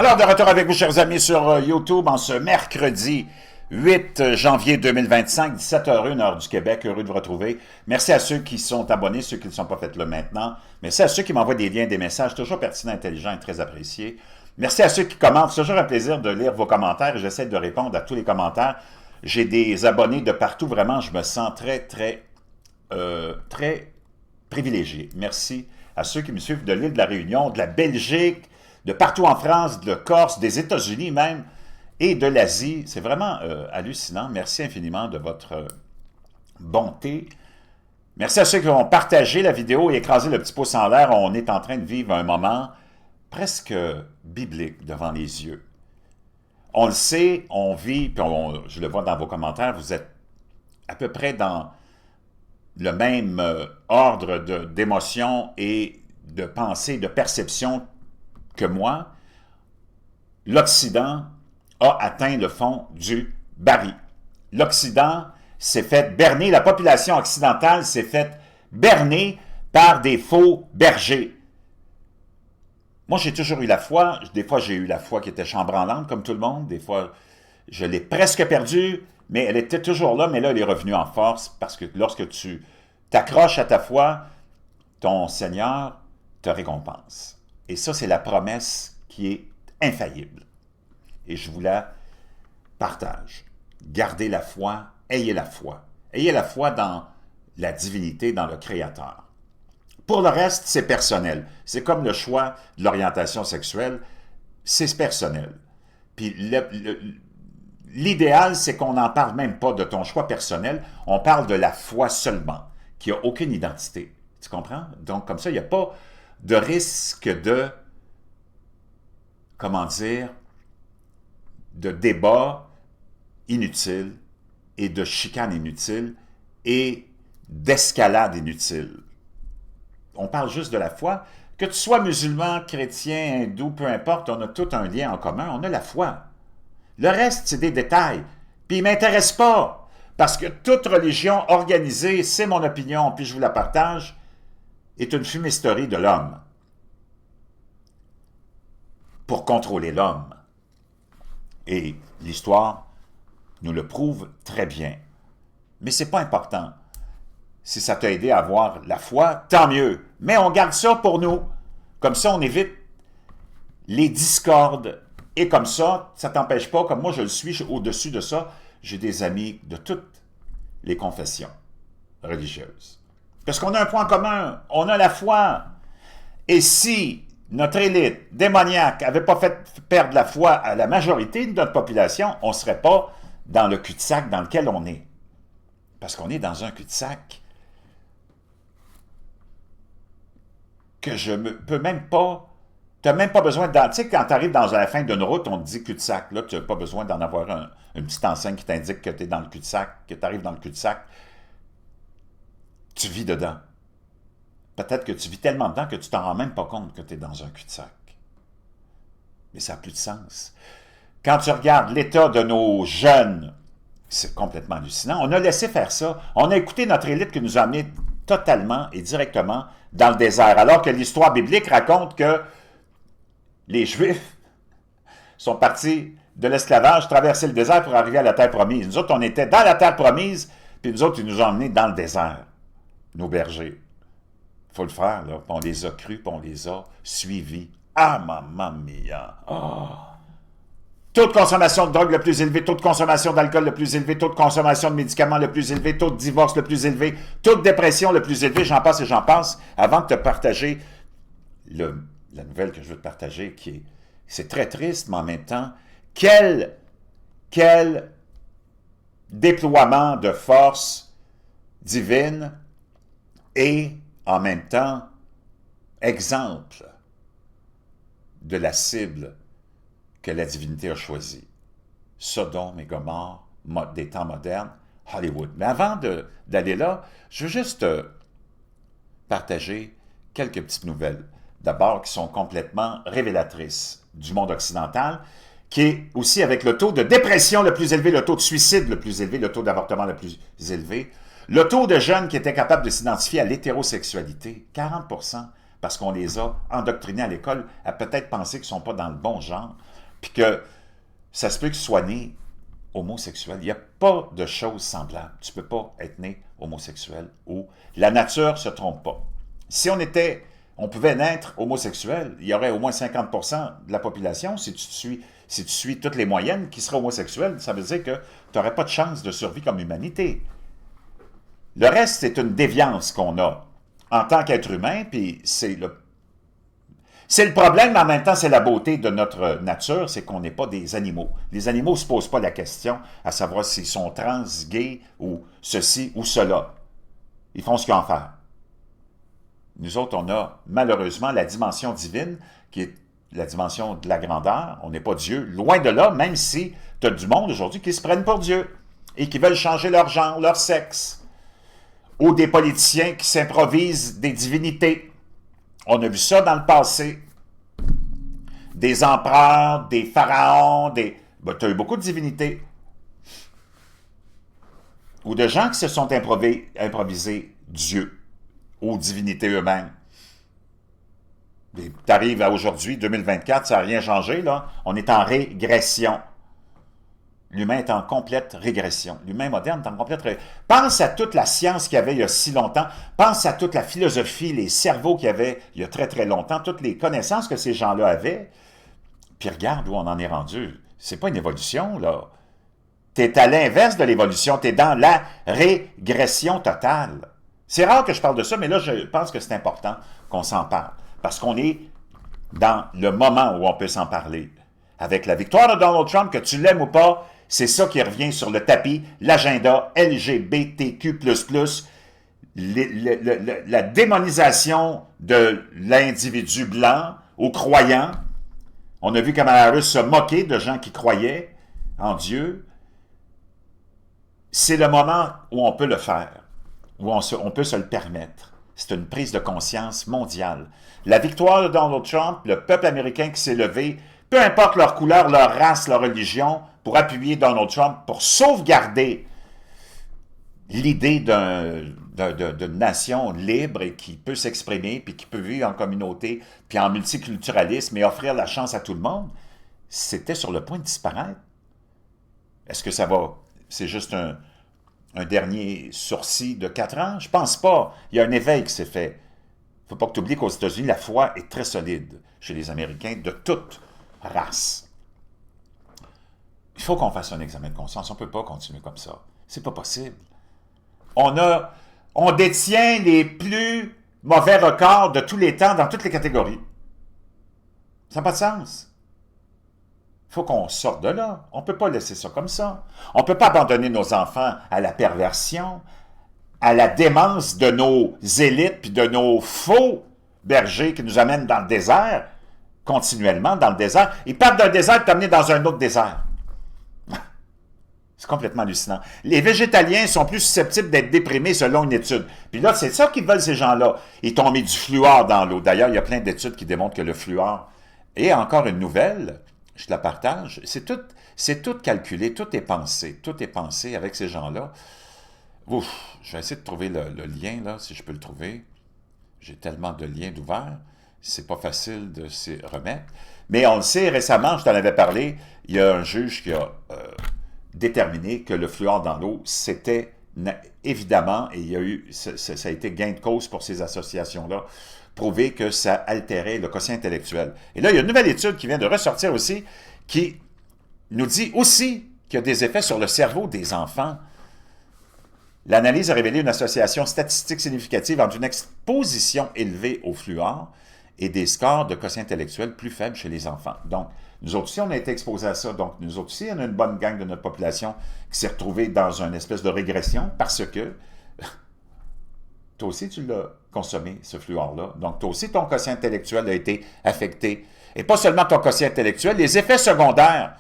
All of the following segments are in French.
Alors, de retour avec vous, chers amis, sur YouTube, en ce mercredi 8 janvier 2025, 17h01, heure du Québec. Heureux de vous retrouver. Merci à ceux qui sont abonnés, ceux qui ne sont pas faits là maintenant. Merci à ceux qui m'envoient des liens, des messages, toujours pertinents, intelligents et très appréciés. Merci à ceux qui commentent. C'est toujours un plaisir de lire vos commentaires et j'essaie de répondre à tous les commentaires. J'ai des abonnés de partout. Vraiment, je me sens très privilégié. Merci à ceux qui me suivent de l'île de la Réunion, de la Belgique, de partout en France, de Corse, des États-Unis même, et de l'Asie. C'est vraiment hallucinant. Merci infiniment de votre bonté. Merci à ceux qui ont partagé la vidéo et écrasé le petit pouce en l'air. On est en train de vivre un moment presque biblique devant les yeux. On le sait, on vit, puis je le vois dans vos commentaires, vous êtes à peu près dans le même ordre d'émotion et de pensée, de perception que moi. L'Occident a atteint le fond du baril. L'Occident s'est fait berner, la population occidentale s'est faite berner par des faux bergers. Moi, j'ai toujours eu la foi. Des fois, j'ai eu la foi qui était chambranlante, comme tout le monde. Des fois, je l'ai presque perdue, mais elle était toujours là, mais là, elle est revenue en force, parce que lorsque tu t'accroches à ta foi, ton Seigneur te récompense. Et ça, c'est la promesse qui est infaillible. Et je vous la partage. Gardez la foi, ayez la foi. Ayez la foi dans la divinité, dans le Créateur. Pour le reste, c'est personnel. C'est comme le choix de l'orientation sexuelle, c'est personnel. Puis l'idéal, c'est qu'on n'en parle même pas de ton choix personnel, on parle de la foi seulement, qui n'a aucune identité. Tu comprends? Donc, comme ça, il n'y a pas de risque de, comment dire, de débat inutile et de chicane inutile et d'escalade inutile. On parle juste de la foi. Que tu sois musulman, chrétien, hindou, peu importe, on a tout un lien en commun, on a la foi. Le reste, c'est des détails. Puis ils ne m'intéressent pas. Parce que toute religion organisée, c'est mon opinion, puis je vous la partage, est une fumisterie de l'homme. Pour contrôler l'homme. Et l'histoire nous le prouve très bien. Mais ce n'est pas important. Si ça t'a aidé à avoir la foi, tant mieux. Mais on garde ça pour nous. Comme ça, on évite les discordes. Et comme ça ne t'empêche pas, comme moi je le suis, au-dessus de ça, j'ai des amis de toutes les confessions religieuses. Parce qu'on a un point commun, on a la foi. Et si notre élite démoniaque n'avait pas fait perdre la foi à la majorité de notre population, on ne serait pas dans le cul-de-sac dans lequel on est. Parce qu'on est dans un cul-de-sac que je ne peux même pas... Tu n'as même pas besoin de... Tu sais, quand tu arrives dans la fin d'une route, on te dit cul-de-sac. Là, tu n'as pas besoin d'en avoir une petite enseigne qui t'indique que tu es dans le cul-de-sac, que tu arrives dans le cul-de-sac. Tu vis dedans. Peut-être que tu vis tellement dedans que tu t'en rends même pas compte que tu es dans un cul-de-sac. Mais ça n'a plus de sens. Quand tu regardes l'état de nos jeunes, c'est complètement hallucinant. On a laissé faire ça. On a écouté notre élite qui nous a amenés totalement et directement dans le désert. Alors que l'histoire biblique raconte que les Juifs sont partis de l'esclavage, traverser le désert pour arriver à la terre promise. Nous autres, on était dans la terre promise, puis nous autres, ils nous ont emmenés dans le désert, nos bergers. Il faut le faire, là. On les a crus, puis on les a suivis. Ah, mamma mia! Oh. Taux de consommation de drogue le plus élevé, taux de consommation d'alcool le plus élevé, taux de consommation de médicaments le plus élevé, taux de divorce le plus élevé, taux de dépression le plus élevé, j'en passe et j'en passe. Avant de te partager la nouvelle que je veux te partager, c'est très triste, mais en même temps, quel déploiement de force divine et en même temps exemple de la cible que la divinité a choisie. Sodome et Gomorrhe, des temps modernes, Hollywood. Mais avant d'aller là, je veux juste partager quelques petites nouvelles. D'abord, qui sont complètement révélatrices du monde occidental, qui est aussi avec le taux de dépression le plus élevé, le taux de suicide le plus élevé, le taux d'avortement le plus élevé, le taux de jeunes qui étaient capables de s'identifier à l'hétérosexualité, 40%, parce qu'on les a endoctrinés à l'école à peut-être penser qu'ils ne sont pas dans le bon genre, puis que ça se peut qu'ils soient nés homosexuels. Il n'y a pas de choses semblables. Tu ne peux pas être né homosexuel ou la nature ne se trompe pas. Si on pouvait naître homosexuel, il y aurait au moins 50% de la population, si tu suis toutes les moyennes, qui seraient homosexuels, ça veut dire que tu n'aurais pas de chance de survie comme humanité. Le reste, c'est une déviance qu'on a en tant qu'être humain, puis c'est le problème, mais en même temps, c'est la beauté de notre nature, c'est qu'on n'est pas des animaux. Les animaux ne se posent pas la question à savoir s'ils sont trans, gays, ou ceci ou cela. Ils font ce qu'ils ont à faire. Nous autres, on a malheureusement la dimension divine, qui est la dimension de la grandeur. On n'est pas Dieu. Loin de là, même si tu as du monde aujourd'hui qui se prennent pour Dieu et qui veulent changer leur genre, leur sexe. Ou des politiciens qui s'improvisent des divinités. On a vu ça dans le passé. Des empereurs, des pharaons, tu as eu beaucoup de divinités. Ou de gens qui se sont improvisés Dieu aux divinités eux-mêmes. Tu arrives à aujourd'hui, 2024, ça n'a rien changé, là. On est en régression. L'humain est en complète régression. L'humain moderne est en complète régression. Pense à toute la science qu'il y avait il y a si longtemps. Pense à toute la philosophie, les cerveaux qu'il y avait il y a très très longtemps, toutes les connaissances que ces gens-là avaient. Puis regarde où on en est rendu. C'est pas une évolution, là. Tu es à l'inverse de l'évolution. Tu es dans la régression totale. C'est rare que je parle de ça, mais là, je pense que c'est important qu'on s'en parle. Parce qu'on est dans le moment où on peut s'en parler. Avec la victoire de Donald Trump, que tu l'aimes ou pas, c'est ça qui revient sur le tapis, l'agenda LGBTQ++, la démonisation de l'individu blanc aux croyants. On a vu Kamala Harris se moquer de gens qui croyaient en Dieu. C'est le moment où on peut le faire, où on peut se le permettre. C'est une prise de conscience mondiale. La victoire de Donald Trump, le peuple américain qui s'est levé, peu importe leur couleur, leur race, leur religion, pour appuyer Donald Trump, pour sauvegarder l'idée d'une nation libre et qui peut s'exprimer, puis qui peut vivre en communauté, puis en multiculturalisme et offrir la chance à tout le monde, c'était sur le point de disparaître. Est-ce que ça va? C'est juste un dernier sourcil de 4 ans? Je pense pas. Il y a un éveil qui s'est fait. Il ne faut pas que tu oublies qu'aux États-Unis, la foi est très solide chez les Américains de toute race. Il faut qu'on fasse un examen de conscience. On ne peut pas continuer comme ça. C'est pas possible. On détient les plus mauvais records de tous les temps dans toutes les catégories. Ça n'a pas de sens. Il faut qu'on sorte de là. On ne peut pas laisser ça comme ça. On ne peut pas abandonner nos enfants à la perversion, à la démence de nos élites puis de nos faux bergers qui nous amènent dans le désert, continuellement dans le désert. Ils partent d'un désert et t'amener dans un autre désert. C'est complètement hallucinant. Les végétaliens sont plus susceptibles d'être déprimés selon une étude. Puis là, c'est ça qu'ils veulent, ces gens-là. Ils t'ont mis du fluor dans l'eau. D'ailleurs, il y a plein d'études qui démontrent que le fluor... Et encore une nouvelle, je te la partage, c'est tout calculé, tout est pensé avec ces gens-là. Ouf, je vais essayer de trouver le lien, là, si je peux le trouver. J'ai tellement de liens d'ouverts, c'est pas facile de s'y remettre. Mais on le sait, récemment, je t'en avais parlé, il y a un juge qui a déterminé que le fluor dans l'eau, c'était évidemment, et il y a eu, ça a été gain de cause pour ces associations-là, prouvé que ça altérait le quotient intellectuel. Et là, il y a une nouvelle étude qui vient de ressortir aussi, qui nous dit aussi qu'il y a des effets sur le cerveau des enfants. L'analyse a révélé une association statistique significative entre une exposition élevée au fluor et des scores de quotient intellectuel plus faibles chez les enfants. Donc, nous autres aussi, on a été exposés à ça. Donc, nous autres aussi, on a une bonne gang de notre population qui s'est retrouvée dans une espèce de régression parce que toi aussi, tu l'as consommé, ce fluor-là. Donc, toi aussi, ton quotient intellectuel a été affecté. Et pas seulement ton quotient intellectuel, les effets secondaires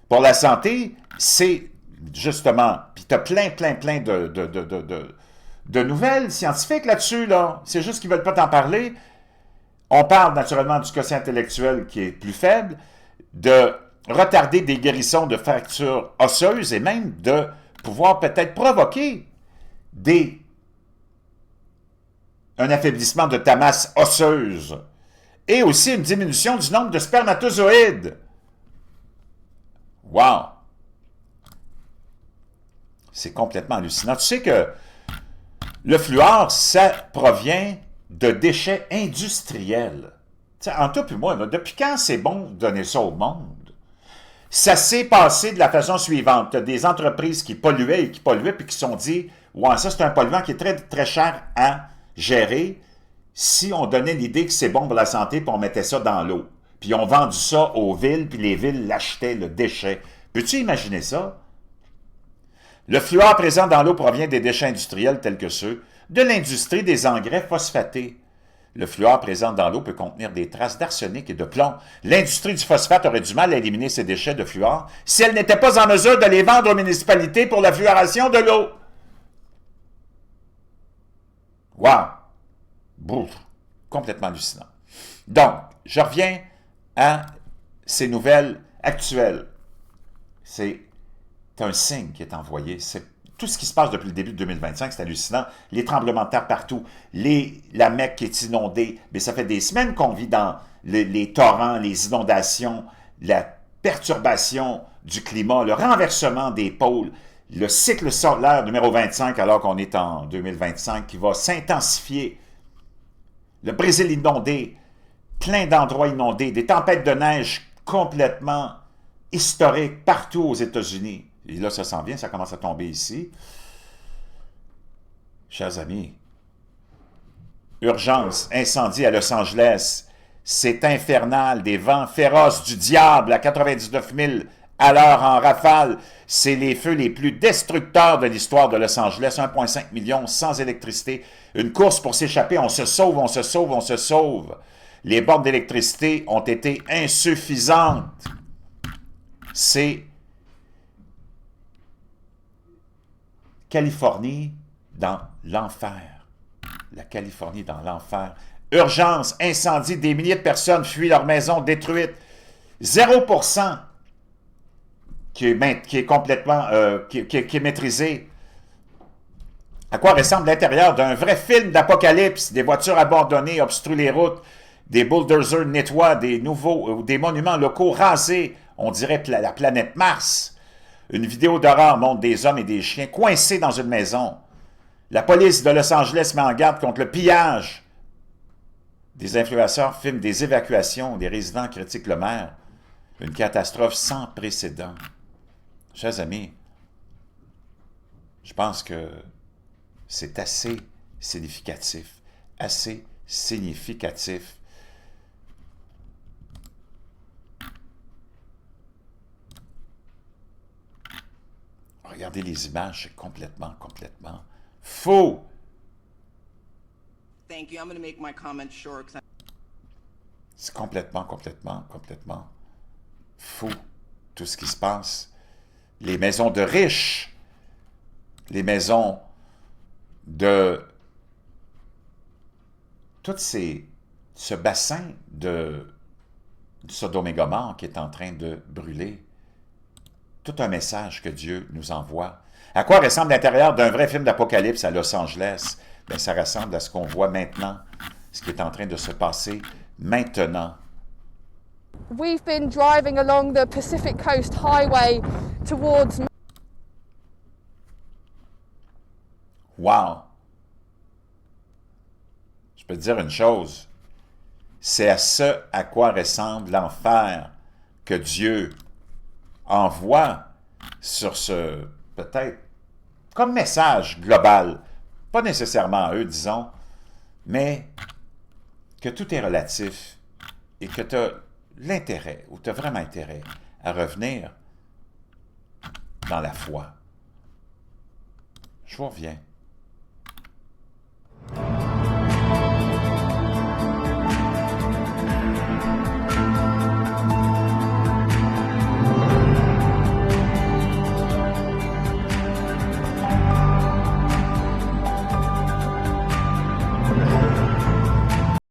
pour la santé, c'est justement... Puis tu as plein de nouvelles scientifiques là-dessus, là. C'est juste qu'ils ne veulent pas t'en parler. On parle naturellement du quotient intellectuel qui est plus faible, de retarder des guérissons de fractures osseuses et même de pouvoir peut-être provoquer un affaiblissement de ta masse osseuse et aussi une diminution du nombre de spermatozoïdes. Wow! C'est complètement hallucinant. Tu sais que le fluor, ça provient de déchets industriels. T'sais, en toi et moi, là, depuis quand c'est bon de donner ça au monde? Ça s'est passé de la façon suivante. Tu as des entreprises qui polluaient et qui polluaient, puis qui se sont dit, ouais, ça c'est un polluant qui est très, très cher à gérer si on donnait l'idée que c'est bon pour la santé, puis on mettait ça dans l'eau. Puis ils ont vendu ça aux villes, puis les villes l'achetaient, le déchet. Peux-tu imaginer ça? Le fluor présent dans l'eau provient des déchets industriels tels que ceux de l'industrie des engrais phosphatés. Le fluor présent dans l'eau peut contenir des traces d'arsenic et de plomb. L'industrie du phosphate aurait du mal à éliminer ces déchets de fluor si elle n'était pas en mesure de les vendre aux municipalités pour la fluoration de l'eau. Wow! Bouf! Complètement hallucinant. Donc, je reviens à ces nouvelles actuelles. C'est un signe qui est envoyé. C'est tout ce qui se passe depuis le début de 2025, c'est hallucinant. Les tremblements de terre partout, la Mecque qui est inondée. Mais ça fait des semaines qu'on vit dans les torrents, les inondations, la perturbation du climat, le renversement des pôles, le cycle solaire numéro 25, alors qu'on est en 2025, qui va s'intensifier. Le Brésil inondé, plein d'endroits inondés, des tempêtes de neige complètement historiques partout aux États-Unis. Et là, ça s'en vient, ça commence à tomber ici. Chers amis, urgence, incendie à Los Angeles, c'est infernal, des vents féroces du diable à 99 000 à l'heure en rafale. C'est les feux les plus destructeurs de l'histoire de Los Angeles, 1,5 million sans électricité. Une course pour s'échapper, on se sauve, on se sauve, on se sauve. Les bornes d'électricité ont été insuffisantes. C'est Californie dans l'enfer. La Californie dans l'enfer. Urgence, incendie, des milliers de personnes fuient leur maison détruite. 0% qui est complètement qui est maîtrisé. À quoi ressemble l'intérieur d'un vrai film d'apocalypse? Des voitures abandonnées obstruent les routes, des bulldozers nettoient des monuments locaux rasés. On dirait la planète Mars. Une vidéo d'horreur montre des hommes et des chiens coincés dans une maison. La police de Los Angeles met en garde contre le pillage. Des influenceurs filment des évacuations, des résidents critiquent le maire. Une catastrophe sans précédent. Chers amis, je pense que c'est assez significatif. Assez significatif. Regardez les images, c'est complètement faux. Thank you. I'm going to make my comments short. C'est complètement fou, tout ce qui se passe. Les maisons de riches, les maisons de... Tout ce bassin de Sodome et Gomorrhe qui est en train de brûler. Tout un message que Dieu nous envoie. À quoi ressemble l'intérieur d'un vrai film d'apocalypse à Los Angeles? Bien, ça ressemble à ce qu'on voit maintenant, ce qui est en train de se passer maintenant. We've been driving along the Pacific Coast Highway towards... Wow! Je peux te dire une chose. C'est à ce à quoi ressemble l'enfer que Dieu envoie sur ce, peut-être, comme message global, pas nécessairement à eux, disons, mais que tout est relatif et que tu as l'intérêt, ou tu as vraiment intérêt à revenir dans la foi. Je vous reviens.